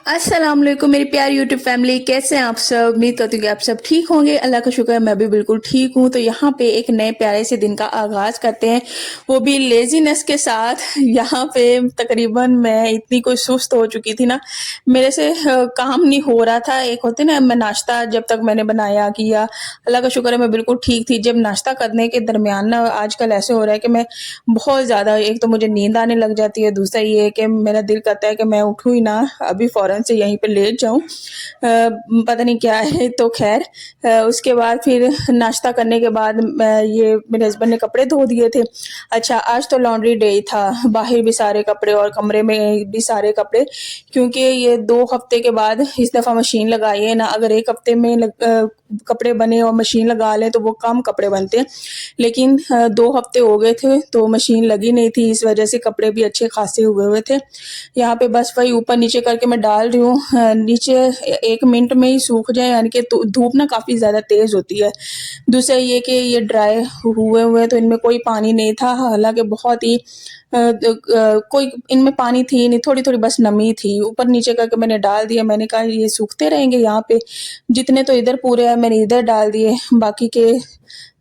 अस्सलाम वालेकुम मेरी प्यारी यूट्यूब फैमिली, कैसे हैं आप सब। उम्मीद करती हूँ कि आप सब ठीक होंगे। अल्लाह का शुक्र है मैं भी बिल्कुल ठीक हूँ। तो यहाँ पे एक नए प्यारे से दिन का आगाज करते हैं, वो भी लेजीनेस के साथ। यहाँ पे तकरीबन मैं इतनी कोई सुस्त हो चुकी थी ना, मेरे से काम नहीं हो रहा था। एक होते ना, मैं नाश्ता जब तक मैंने बनाया किया, अल्लाह का शुक्र है मैं बिल्कुल ठीक थी। जब नाश्ता करने के दरमियान ना आजकल ऐसे हो रहा है कि मैं बहुत ज़्यादा, एक तो मुझे नींद आने लग जाती है, दूसरा ये है कि मेरा दिल करता है कि मैं उठूँ ही ना, अभी फ़ौरन से यहीं पे लेट जाऊँ। पता नहीं क्या है। तो खैर उसके बाद फिर नाश्ता करने के बाद ये मेरे हस्बैंड ने कपड़े धो दिए थे। अच्छा, आज तो लॉन्ड्री डे ही था, बाहर भी सारे कपड़े और कमरे में भी सारे कपड़े, क्योंकि ये 2 हफ्ते के बाद इस दफ़ा मशीन लगाई है ना। अगर 1 हफ्ते में कपड़े बने और मशीन लगा लें तो वो कम कपड़े बनते हैं, लेकिन 2 हफ्ते हो गए थे तो मशीन लगी नहीं थी, इस वजह से कपड़े भी अच्छे खासे हुए हुए थे। यहाँ पे बस वही ऊपर नीचे करके मैं डाल रही हूँ। नीचे 1 मिनट में ही सूख जाए, यानी कि धूप ना काफ़ी ज़्यादा तेज़ होती है। दूसरा ये कि ये ड्राई हुए हुए तो इनमें कोई पानी नहीं था, हालांकि बहुत ही कोई इनमें पानी थी नहीं, थोड़ी थोड़ी बस नमी थी। ऊपर नीचे करके मैंने डाल दिया। मैंने कहा ये सूखते रहेंगे यहाँ पे, जितने तो इधर पूरे हैं मैंने इधर डाल दिए, बाकी के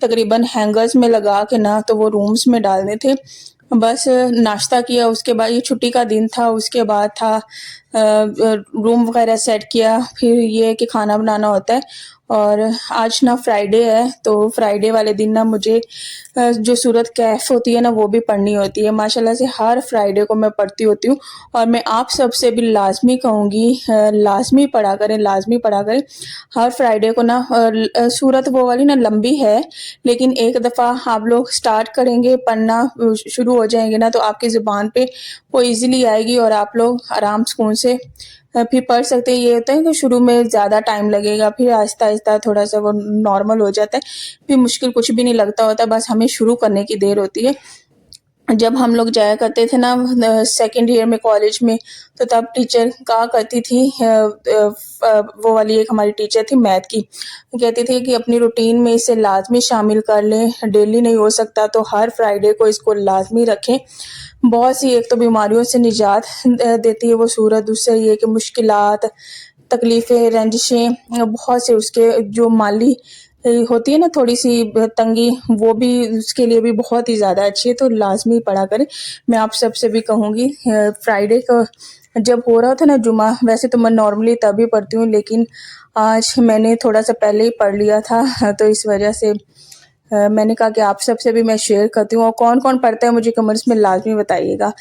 तकरीबन हैंगर्स में लगा के ना तो वो रूम्स में डालने थे। बस नाश्ता किया, उसके बाद ये छुट्टी का दिन था, उसके बाद था रूम वगैरह सेट किया। फिर ये कि खाना बनाना होता है, और आज ना फ्राइडे है, तो फ्राइडे वाले दिन ना मुझे जो सूरत कैफ होती है ना वो भी पढ़नी होती है। माशाल्लाह से हर फ्राइडे को मैं पढ़ती होती हूँ, और मैं आप सबसे भी लाजमी कहूँगी, लाजमी पढ़ा करें, लाजमी पढ़ा करें हर फ्राइडे को ना। सूरत वो वाली ना लंबी है, लेकिन एक दफ़ा आप लोग स्टार्ट करेंगे पढ़ना, शुरू हो जाएंगे ना, तो आपकी ज़ुबान पे वो इजीली आएगी और आप लोग आराम सुकून से फिर पढ़ सकते हैं। ये होता है कि शुरू में ज़्यादा टाइम लगेगा, फिर आहिस्ता आहिस्ता थोड़ा सा वो नॉर्मल हो जाता है, फिर मुश्किल कुछ भी नहीं लगता होता, बस हमें शुरू करने की देर होती है। जब हम लोग जाया करते थे ना सेकंड ईयर में कॉलेज में, तो तब टीचर कहा करती थी, वो वाली एक हमारी टीचर थी मैथ की, कहती थी कि अपनी रूटीन में इसे लाजमी शामिल कर लें, डेली नहीं हो सकता तो हर फ्राइडे को इसको लाजमी रखें। बहुत सी एक तो बीमारियों से निजात देती है वो सूरत, दूसरा ये कि मुश्किलात, तकलीफ़ें, रंजिशें, बहुत से उसके जो माली होती है ना थोड़ी सी तंगी, वो भी उसके लिए भी बहुत ही ज़्यादा अच्छी है, तो लाजमी पढ़ा करें। मैं आप सबसे भी कहूँगी, फ्राइडे को जब हो रहा था ना जुमा, वैसे तो मैं नॉर्मली तभी पढ़ती हूँ, लेकिन आज मैंने थोड़ा सा पहले ही पढ़ लिया था, तो इस वजह से मैंने कहा कि आप सबसे भी मैं शेयर करती हूँ। और कौन कौन पढ़ता है मुझे कमेंट्स में लाजमी बताइएगा।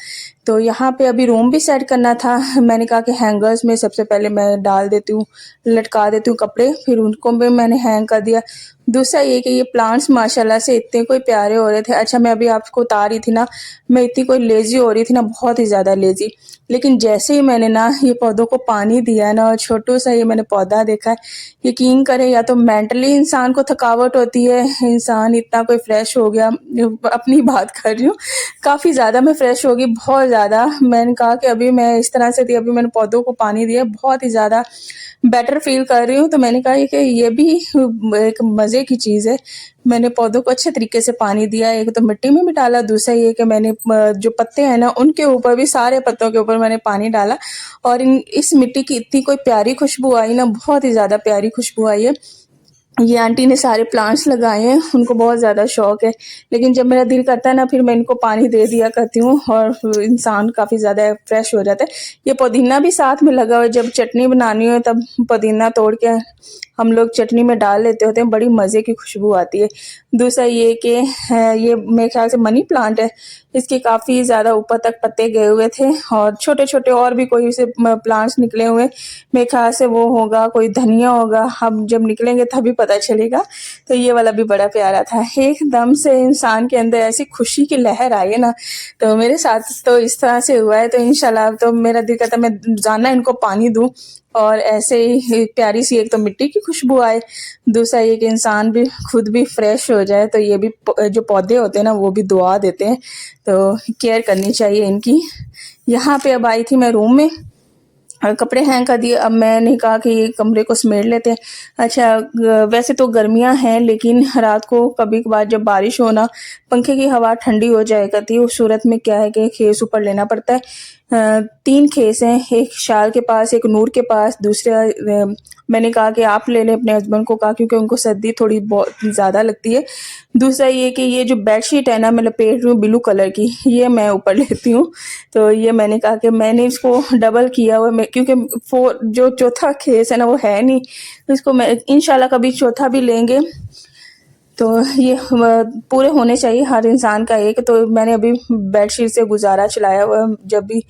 तो यहाँ पे अभी रूम भी सेट करना था, मैंने कहा कि हैंगर्स में सबसे पहले मैं डाल देती हूँ, लटका देती हूँ कपड़े, फिर उनको भी मैंने हैंग कर दिया। दूसरा ये कि ये प्लांट्स माशाल्लाह से इतने कोई प्यारे हो रहे थे। अच्छा, मैं अभी आपको बता रही थी ना, मैं इतनी कोई लेज़ी हो रही थी ना, बहुत ही ज़्यादा लेज़ी, लेकिन जैसे ही मैंने ना ये पौधों को पानी दिया ना, और छोटू सा ये मैंने पौधा देखा है, यकीन करें, या तो मेंटली इंसान को थकावट होती है, इंसान इतना कोई फ्रेश हो गया, अपनी बात कर रही हूँ, काफ़ी ज़्यादा मैं फ्रेश हो गई, बहुत ज़्यादा। मैंने कहा कि अभी मैं इस तरह से थी, अभी मैंने पौधों को पानी दिया, बहुत ही ज़्यादा बेटर फील कर रही हूँ। तो मैंने कहा कि ये भी एक मज़े की चीज़ है। मैंने पौधों को अच्छे तरीके से पानी दिया, एक तो मिट्टी में भी डाला, दूसरा ये कि मैंने जो पत्ते हैं ना उनके ऊपर भी, सारे पत्तों के ऊपर मैंने पानी डाला, और इस मिट्टी की इतनी कोई प्यारी खुशबू आई ना, बहुत ही ज़्यादा प्यारी खुशबू आई है। ये आंटी ने सारे प्लांट्स लगाए हैं, उनको बहुत ज़्यादा शौक है, लेकिन जब मेरा दिल करता है ना, फिर मैं इनको पानी दे दिया करती हूँ, और इंसान काफ़ी ज़्यादा फ्रेश हो जाता है। ये पुदीना भी साथ में लगा हुआ है, जब चटनी बनानी हो तब पुदीना तोड़ के हम लोग चटनी में डाल लेते होते हैं, बड़ी मज़े की खुशबू आती है। दूसरा ये कि ये मेरे ख्याल से मनी प्लांट है, इसके काफ़ी ज़्यादा ऊपर तक पत्ते गए हुए थे, और छोटे छोटे और भी कोई से प्लांट्स निकले हुए, मेरे ख्याल से वो होगा कोई धनिया होगा, हम जब निकलेंगे तभी पता चलेगा। तो ये वाला भी बड़ा प्यारा था। एकदम से इंसान के अंदर ऐसी खुशी की लहर आई है ना, तो मेरे साथ तो इस तरह से हुआ है। तो इंशाल्लाह तो मेरा दिल करता है मैं रोज़ाना इनको पानी दूँ, और ऐसे ही प्यारी सी एक तो मिट्टी की खुशबू आए, दूसरा ये कि इंसान भी खुद भी फ्रेश हो जाए। तो ये भी जो पौधे होते हैं ना वो भी दुआ देते हैं, तो केयर करनी चाहिए इनकी। यहाँ पे अब आई थी मैं रूम में, कपड़े हैंग कर दिए। अब मैंने कहा कि कमरे को समेट लेते हैं। अच्छा, वैसे तो गर्मियां हैं, लेकिन रात को कभी कभार जब बारिश हो ना, पंखे की हवा ठंडी हो जाए करती है। उस सूरत में क्या है कि खेस ऊपर लेना पड़ता है, 3 खेस हैं, एक शाल के पास, एक नूर के पास, दूसरा मैंने कहा कि आप ले लें अपने हस्बैंड को, कहा क्योंकि उनको सर्दी थोड़ी बहुत ज़्यादा लगती है। दूसरा ये कि ये जो बेडशीट है ना मैं लपेट रही हूँ ब्लू कलर की, ये मैं ऊपर लेती हूँ। तो ये मैंने कहा कि मैंने इसको डबल किया हुआ है, क्योंकि जो चौथा खेस है ना वो है नहीं, तो इसको मैं इंशाल्लाह कभी चौथा भी लेंगे। तो ये पूरे होने चाहिए हर इंसान का एक। तो मैंने अभी बेडशीट से गुजारा चलाया हुआ है। जब भी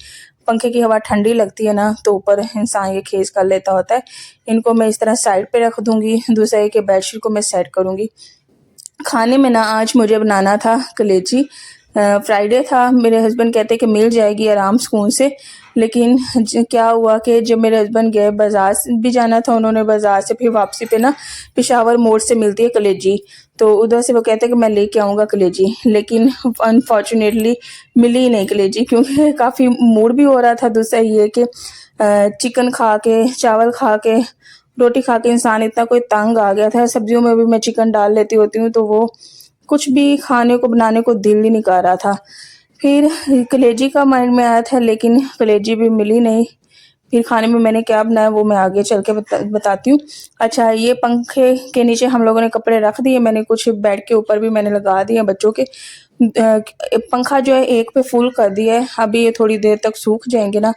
पंखे की हवा ठंडी लगती है ना तो ऊपर इंसान ये खींच कर लेता होता है। इनको मैं इस तरह साइड पे रख दूंगी। दूसरा है कि बेडशीट को मैं सेट करूंगी। खाने में ना आज मुझे बनाना था कलेजी। फ्राइडे था, मेरे हस्बैंड कहते कि मिल जाएगी आराम सुकून से, लेकिन क्या हुआ कि जब मेरे हस्बैंड गए बाज़ार भी जाना था उन्होंने, बाज़ार से फिर वापसी पे ना पेशावर मोड़ से मिलती है कलेजी, तो उधर से वो कहते कि मैं लेके आऊँगा कलेजी, लेकिन अनफॉर्चुनेटली मिली ही नहीं कलेजी, क्योंकि काफ़ी मूड भी हो रहा था। दूसरा ये कि चिकन खा के, चावल खा के, रोटी खा के इंसान इतना कोई तंग आ गया था। सब्जियों में भी मैं चिकन डाल लेती होती हूँ, तो वो कुछ भी खाने को बनाने को दिल ही नहीं कर रहा था। फिर कलेजी का माइंड में आया था, लेकिन कलेजी भी मिली नहीं। फिर खाने में मैंने क्या बनाया वो मैं आगे चल के बताती हूँ। अच्छा, ये पंखे के नीचे हम लोगों ने कपड़े रख दिए, मैंने कुछ बेड के ऊपर भी मैंने लगा दिए बच्चों के। पंखा जो है एक पे फुल कर दिया है, अभी ये थोड़ी देर तक सूख जाएंगे ना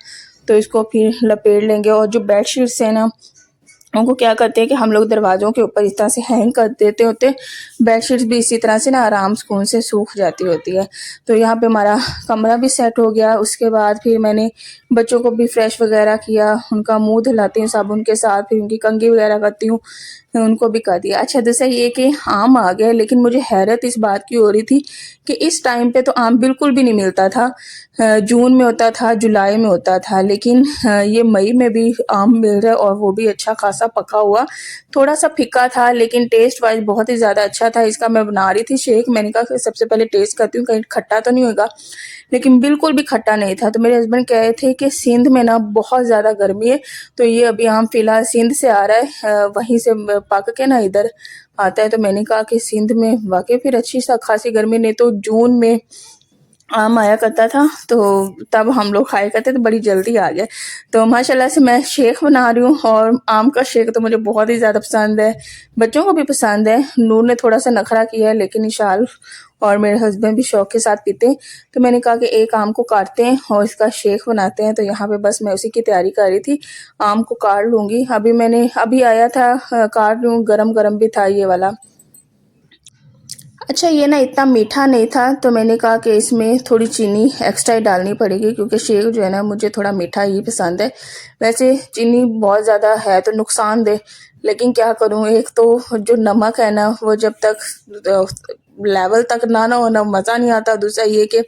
तो इसको फिर लपेट लेंगे। और जो बेड शीट्स है ना उनको क्या करते हैं कि हम लोग दरवाज़ों के ऊपर इस तरह से हैंग कर देते होते, बेडशीट्स भी इसी तरह से ना आराम सुकून से सूख जाती होती है। तो यहाँ पे हमारा कमरा भी सेट हो गया। उसके बाद फिर मैंने बच्चों को भी फ्रेश वगैरह किया, उनका मुंह धुलाती हूँ साबुन के साथ, फिर उनकी कंघी वगैरह करती हूँ, उनको भी कर दिया। अच्छा, दूसरा ये कि आम आ गया, लेकिन मुझे हैरत इस बात की हो रही थी कि इस टाइम पे तो आम बिल्कुल भी नहीं मिलता था। जून में होता था, जुलाई में होता था, लेकिन ये मई में भी आम मिल रहा है और वो भी अच्छा खासा पका हुआ। थोड़ा सा फीका था लेकिन टेस्ट वाइज बहुत ही ज़्यादा अच्छा था। इसका मैं बना रही थी शेक, मैंने कहा कि सबसे पहले टेस्ट करती हूँ कहीं खट्टा तो नहीं होगा, लेकिन बिल्कुल भी खट्टा नहीं था। तो मेरे हस्बैंड कह रहे थे कि सिंध में ना बहुत ज़्यादा गर्मी है, तो ये अभी आम फिलहाल सिंध से आ रहा है, वहीं से पक के ना इधर आता है। तो मैंने कहा कि सिंध में वाकई फिर अच्छी सा खासी गर्मी, नहीं तो जून में आम आया करता था तो तब हम लोग खाया करते तो बड़ी जल्दी आ गया। तो माशाल्लाह से मैं शेक बना रही हूँ, और आम का शेक तो मुझे बहुत ही ज़्यादा पसंद है, बच्चों को भी पसंद है। नूर ने थोड़ा सा नखरा किया है, लेकिन इशाल और मेरे हस्बैंड भी शौक के साथ पीते हैं। तो मैंने कहा कि एक आम को काटते हैं और इसका शेक बनाते हैं। तो यहाँ पे बस मैं उसी की तैयारी कर रही थी, आम को काट लूँगी। अभी आया था, काट लूँ, गरम गरम भी था ये वाला। अच्छा, ये ना इतना मीठा नहीं था, तो मैंने कहा कि इसमें थोड़ी चीनी एक्स्ट्रा ही डालनी पड़ेगी, क्योंकि शेक जो है ना मुझे थोड़ा मीठा ही पसंद है। वैसे चीनी बहुत ज़्यादा है तो नुकसानदेह, लेकिन क्या करूँ, एक तो जो नमक है ना वो जब तक लेवल तक ना हो ना मज़ा नहीं आता। दूसरा ये कि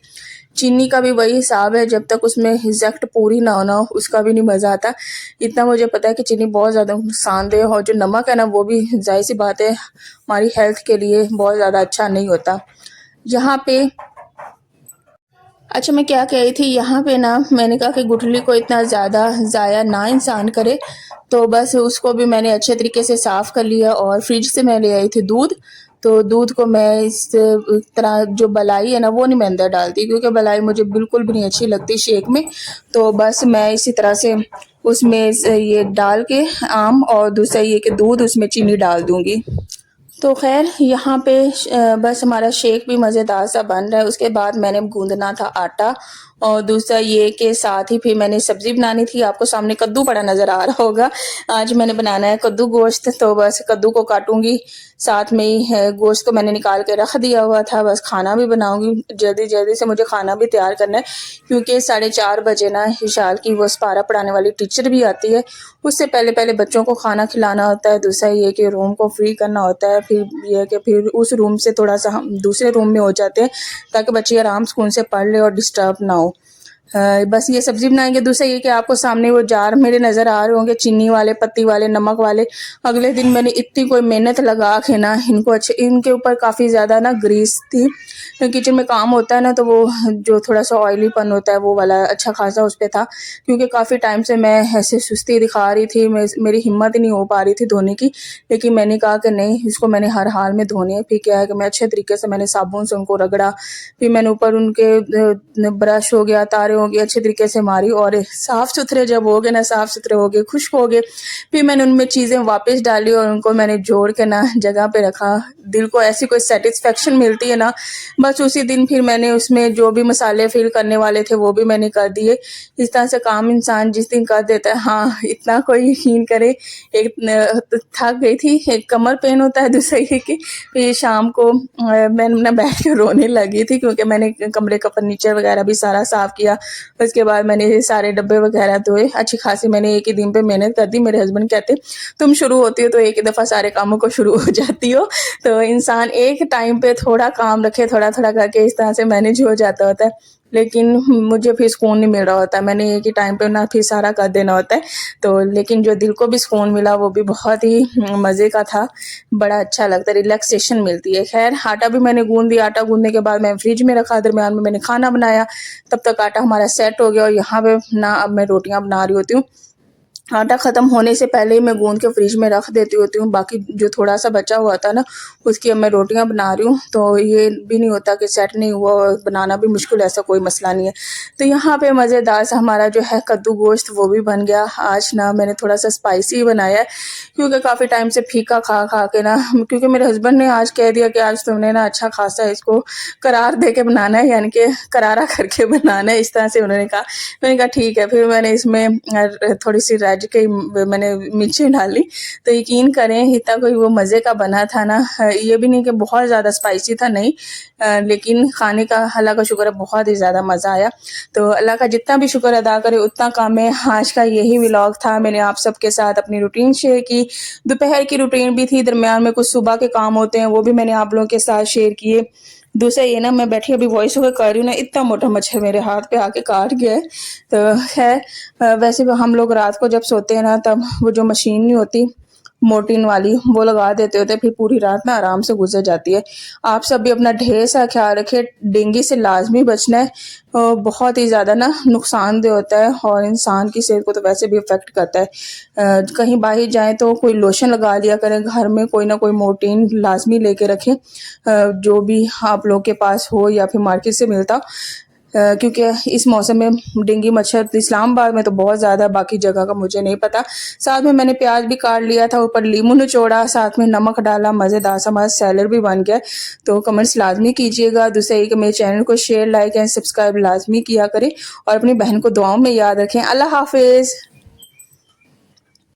चीनी का भी वही हिसाब है, जब तक उसमें एग्जैक्ट पूरी ना होना उसका भी नहीं मज़ा आता। इतना मुझे पता है कि चीनी बहुत ज़्यादा नुकसानदेह, और जो नमक है ना वो भी जाहिर सी बात है हमारी हेल्थ के लिए बहुत ज़्यादा अच्छा नहीं होता। यहाँ पे अच्छा, मैं क्या कह रही थी, यहाँ पे ना मैंने कहा कि गुठली को इतना ज़्यादा ज़ाया ना इंसान करे, तो बस उसको भी मैंने अच्छे तरीके से साफ़ कर लिया। और फ्रिज से मैं ले आई थी दूध, तो दूध को मैं इस तरह जो बलाई है ना वो नहीं मैं अंदर डालती, क्योंकि बलाई मुझे बिल्कुल भी नहीं अच्छी लगती शेक में। तो बस मैं इसी तरह से उसमें ये डाल के आम, और दूसरा ये कि दूध, उसमें चीनी डाल दूँगी। तो खैर यहाँ पे बस हमारा शेक भी मज़ेदार सा बन रहा है। उसके बाद मैंने गूंदना था आटा, और दूसरा ये कि साथ ही फिर मैंने सब्ज़ी बनानी थी। आपको सामने कद्दू पड़ा नज़र आ रहा होगा, आज मैंने बनाना है कद्दू गोश्त। तो बस कद्दू को काटूंगी, साथ में ही गोश्त को मैंने निकाल के रख दिया हुआ था। बस खाना भी बनाऊंगी, जल्दी जल्दी से मुझे खाना भी तैयार करना है, क्योंकि 4:30 बजे ना विशाल की वो सपारा पढ़ाने वाली टीचर भी आती है। उससे पहले पहले बच्चों को खाना खिलाना होता है। दूसरा ये कि रूम को फ्री करना होता है, फिर ये कि फिर उस रूम से थोड़ा सा हम दूसरे रूम में हो जाते हैं, ताकि बच्चे आराम सुकून से पढ़ ले और डिस्टर्ब ना हो। बस ये सब्ज़ी बनाएंगे। दूसरा ये कि आपको सामने वो जार मेरे नज़र आ रहे होंगे, चीनी वाले, पत्ती वाले, नमक वाले। अगले दिन मैंने इतनी कोई मेहनत लगा के ना इनको अच्छे, इनके ऊपर काफ़ी ज़्यादा ना ग्रीस थी। किचन में काम होता है ना तो वो जो थोड़ा सा ऑयलीपन होता है वो वाला अच्छा खासा उस पर था, क्योंकि काफ़ी टाइम से मैं ऐसे सुस्ती दिखा रही थी, मेरी हिम्मत ही नहीं हो पा रही थी धोने की। लेकिन मैंने कहा कि नहीं, इसको मैंने हर हाल में धोने है। फिर क्या है कि मैं अच्छे तरीके से मैंने साबुन से उनको रगड़ा, फिर मैंने ऊपर उनके ब्रश हो गया, तारे होंगे अच्छे तरीके से मारी और साफ़ सुथरे जब हो गए ना, साफ़ सुथरे हो गए, खुश्क हो गए, फिर मैंने उनमें चीज़ें वापस डाली और उनको मैंने जोड़ के ना जगह पे रखा। दिल को ऐसी कोई सेटिस्फेक्शन मिलती है ना, बस उसी दिन फिर मैंने उसमें जो भी मसाले फिल करने वाले थे वो भी मैंने कर दिए। इस तरह से काम इंसान जिस दिन कर देता है, हाँ, इतना कोई यकीन करे, एक थक गई थी, एक कमर पेन होता है, दूसरा ये कि फिर शाम को मैं ना बैठ के रोने लगी थी क्योंकि मैंने कमरे का फर्नीचर वगैरह भी सारा साफ़ किया। उसके बाद मैंने सारे डब्बे वगैरह धोए, अच्छी खासी मैंने एक ही दिन पे मेहनत कर दी। मेरे हस्बैंड कहते तुम शुरू होती हो तो एक ही दफ़ा सारे कामों को शुरू हो जाती हो। तो इंसान एक टाइम पे थोड़ा काम रखे, थोड़ा-थोड़ा करके इस तरह से मैनेज हो जाता होता है। लेकिन मुझे फिर सुकून नहीं मिल रहा होता, मैंने एक ही टाइम पे ना फिर सारा कर देना होता है। तो लेकिन जो दिल को भी सुकून मिला वो भी बहुत ही मज़े का था, बड़ा अच्छा लगता है, रिलैक्सेशन मिलती है। ख़ैर आटा भी मैंने गूँध दिया, आटा गूँधने के बाद मैं फ्रिज में रखा, दरमियान में मैंने खाना बनाया, तब तक आटा हमारा सेट हो गया और यहाँ पे ना अब मैं रोटियाँ बना रही होती हूँ। आटा ख़त्म होने से पहले ही मैं गूँध के फ्रिज में रख देती होती हूँ, बाकी जो थोड़ा-सा बचा हुआ था ना, उसकी अब मैं रोटियाँ बना रही हूँ, तो ये भी नहीं होता कि सेट नहीं हुआ और बनाना भी मुश्किल, ऐसा कोई मसला नहीं है। तो यहाँ पे मज़ेदार सा हमारा जो है कद्दू गोश्त वो भी बन गया। आज ना मैंने थोड़ा-सा स्पाइसी बनाया है क्योंकि काफ़ी टाइम से फीका खा-खा के ना, क्योंकि मेरे हस्बैंड ने आज कह दिया कि आज तुमने ना अच्छा खासा इसको करार दे के बनाना है, यानी कि करारा करके बनाना है, इस तरह से उन्होंने कहा। मैंने कहा ठीक है, फिर मैंने इसमें थोड़ी-सी रज के मैंने मिर्ची डाली, तो यकीन करें इतना कोई वो मज़े का बना था ना, ये भी नहीं कि बहुत ज़्यादा स्पाइसी था, नहीं, लेकिन खाने का अल्लाह का शुक्र है बहुत ही ज़्यादा मज़ा आया। तो अल्लाह का जितना भी शुक्र अदा करे उतना कम है। आज का यही व्लॉग था, मैंने आप सबके साथ अपनी रूटीन शेयर की, दोपहर की रूटीन भी थी, दरमियान में कुछ सुबह के काम होते हैं वो भी मैंने आप लोगों के साथ शेयर किए। दूसरा ये ना, मैं बैठी अभी वॉइस ओवर कर रही हूँ ना, इतना मोटा मच्छर मेरे हाथ पे आके काट गया है। तो खैर वैसे भी हम लोग रात को जब सोते हैं ना, तब वो जो मशीन नहीं होती मोर्टीन वाली, वो लगा देते होते हैं, फिर पूरी रात ना आराम से गुजर जाती है। आप सब भी अपना ढेर सा ख्याल रखें, डेंगू से लाजमी बचना है, बहुत ही ज़्यादा ना नुकसानदेह होता है और इंसान की सेहत को तो वैसे भी अफेक्ट करता है। कहीं बाहर जाएं तो कोई लोशन लगा लिया करें, घर में कोई ना कोई मोर्टीन लाजमी लेके रखें, जो भी आप लोग के पास हो या फिर मार्केट से मिलता, क्योंकि इस मौसम में डेंगू मच्छर इस्लामाबाद में तो बहुत ज़्यादा, बाकी जगह का मुझे नहीं पता। साथ में मैंने प्याज भी काट लिया था, ऊपर नींबू निचोड़ा, साथ में नमक डाला, मज़ेदार सा हमारा सैलड भी बन गया। तो कमेंट्स लाजमी कीजिएगा। दूसरा ये कि मेरे चैनल को शेयर, लाइक एंड सब्सक्राइब लाजमी किया करें और अपनी बहन को दुआओं में याद रखें। अल्लाह हाफिज़।